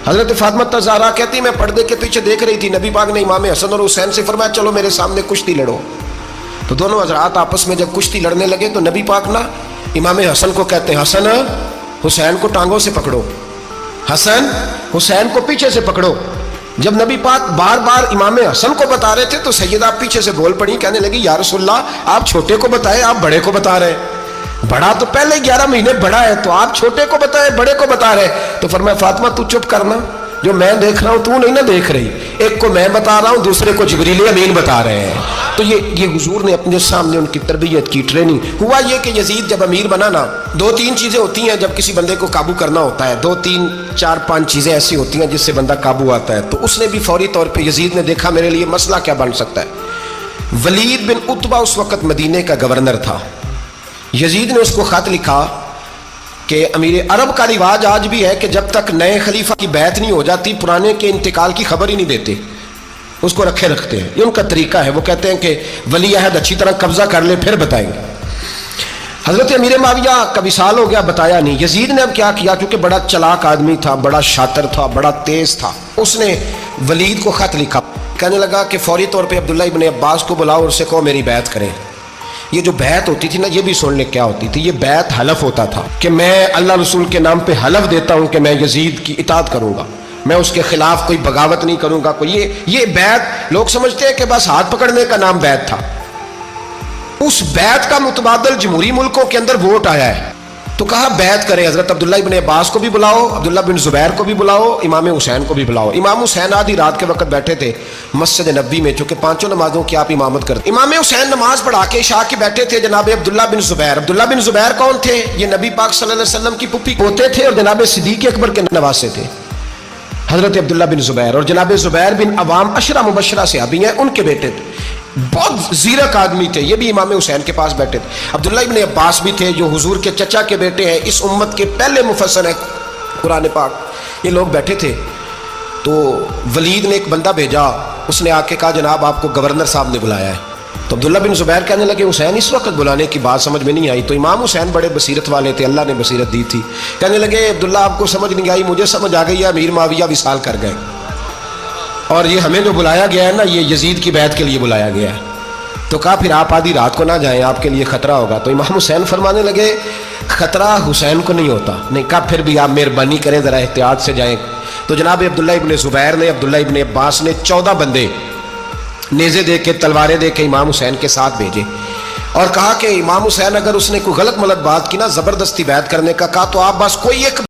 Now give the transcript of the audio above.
حضرت فاطمہ زہرا کہتی میں پردے کے پیچھے دیکھ رہی تھی، نبی پاک نے امام حسن اور حسین سے فرمایا چلو میرے سامنے کشتی لڑو. تو دونوں حضرات آپس میں جب کشتی لڑنے لگے تو نبی پاک نا امام حسن کو کہتے ہیں حسن حسین کو ٹانگوں سے پکڑو، حسن حسین کو پیچھے سے پکڑو. جب نبی پاک بار بار امام حسن کو بتا رہے تھے تو سیدہ پیچھے سے بول پڑی، کہنے لگی یا رسول اللہ آپ چھوٹے کو بتائے، آپ بڑے کو بتا رہے ہیں، بڑا تو پہلے 11 مہینے بڑا ہے، تو آپ چھوٹے کو بتائے بڑے کو بتا رہے. تو فرمایا فاطمہ تو چپ کرنا، جو میں دیکھ رہا ہوں تو نہیں نہ دیکھ رہی، ایک کو میں بتا رہا ہوں دوسرے کو جبریل امین بتا رہے ہیں. تو یہ حضور نے اپنے سامنے ان کی تربیت کی، ٹریننگ. ہوا یہ کہ یزید جب امیر بنا نا، 2-3 چیزیں ہوتی ہیں جب کسی بندے کو قابو کرنا ہوتا ہے، 2-3-4-5 چیزیں ایسی ہوتی ہیں جس سے بندہ قابو آتا ہے. تو اس نے بھی فوری طور پہ یزید نے دیکھا میرے لیے مسئلہ کیا بن سکتا ہے. ولید بن عتبہ اس وقت مدینے کا گورنر تھا. یزید نے اس کو خط لکھا کہ امیر عرب کا رواج آج بھی ہے کہ جب تک نئے خلیفہ کی بیعت نہیں ہو جاتی پرانے کے انتقال کی خبر ہی نہیں دیتے، اس کو رکھے رکھتے ہیں. یہ ان کا طریقہ ہے. وہ کہتے ہیں کہ ولی عہد اچھی طرح قبضہ کر لے پھر بتائیں گے. حضرت امیر معاویہ کا وصال ہو گیا، بتایا نہیں. یزید نے اب کیا کیا، کیونکہ بڑا چلاک آدمی تھا، بڑا شاطر تھا، بڑا تیز تھا، اس نے ولید کو خط لکھا. کہنے لگا کہ فوری طور پہ عبداللہ ابن عباس کو بلاؤ اور اسے کہو میری بیعت کریں. یہ جو بیعت ہوتی تھی نا، یہ بھی سن لے کیا ہوتی تھی. یہ بیعت حلف ہوتا تھا کہ میں اللہ رسول کے نام پہ حلف دیتا ہوں کہ میں یزید کی اطاعت کروں گا، میں اس کے خلاف کوئی بغاوت نہیں کروں گا. کوئی یہ بیعت لوگ سمجھتے ہیں کہ بس ہاتھ پکڑنے کا نام بیعت تھا. اس بیعت کا متبادل جمہوری ملکوں کے اندر ووٹ آیا ہے. تو کہا بیعت کرے. حضرت عبداللہ ابن عباس کو بھی بلاؤ، عبداللہ بن زبیر کو بھی بلاؤ، امام حسین کو بھی بلاؤ. امام حسین آدھی رات کے وقت بیٹھے تھے مسجد نبوی میں، چونکہ 5 نمازوں کی آپ امامت کرتے. امام حسین نماز پڑھا کے عشاء کے بیٹھے تھے. جناب عبداللہ بن زبیر، عبداللہ بن زبیر کون تھے؟ یہ نبی پاک صلی اللہ علیہ وسلم کی پھپھی پوتے تھے اور جناب صدیق اکبر کے نواسے تھے حضرت عبداللہ بن زبیر. اور جناب زبیر بن عوام عشرہ مبشرہ صحابی ہیں، ان کے بیٹے تھے. بہت زیرک آدمی تھے. یہ بھی امام حسین کے پاس بیٹھے تھے. عبداللہ ابن عباس بھی تھے جو حضور کے چچا کے بیٹے ہیں، اس امت کے پہلے مفسر ہیں قرآن پاک. یہ لوگ بیٹھے تھے. تو ولید نے ایک بندہ بھیجا، اس نے آ کے کہا جناب آپ کو گورنر صاحب نے بلایا ہے. تو عبداللہ بن زبیر کہنے لگے حسین اس وقت بلانے کی بات سمجھ میں نہیں آئی. تو امام حسین بڑے بصیرت والے تھے، اللہ نے بصیرت دی تھی. کہنے لگے عبداللہ آپ کو سمجھ نہیں آئی، مجھے سمجھ آ گئی ہے، امیر معاویہ وصال کر گئے اور یہ ہمیں جو بلایا گیا ہے نا، یہ یزید کی بیعت کے لیے بلایا گیا ہے. تو کہا پھر آپ آدھی رات کو نہ جائیں، آپ کے لیے خطرہ ہوگا. تو امام حسین فرمانے لگے خطرہ حسین کو نہیں ہوتا. نہیں کہا پھر بھی آپ مہربانی کریں ذرا احتیاط سے جائیں. تو جناب عبداللہ ابن زبیر نے، عبداللہ ابن عباس نے 14 بندے نیزے دے کے تلواریں دے کے امام حسین کے ساتھ بھیجے اور کہا کہ امام حسین اگر اس نے کوئی غلط ملت بات کی نا، زبردستی بیعت کرنے کا کہا، تو آپ بس کوئی ایک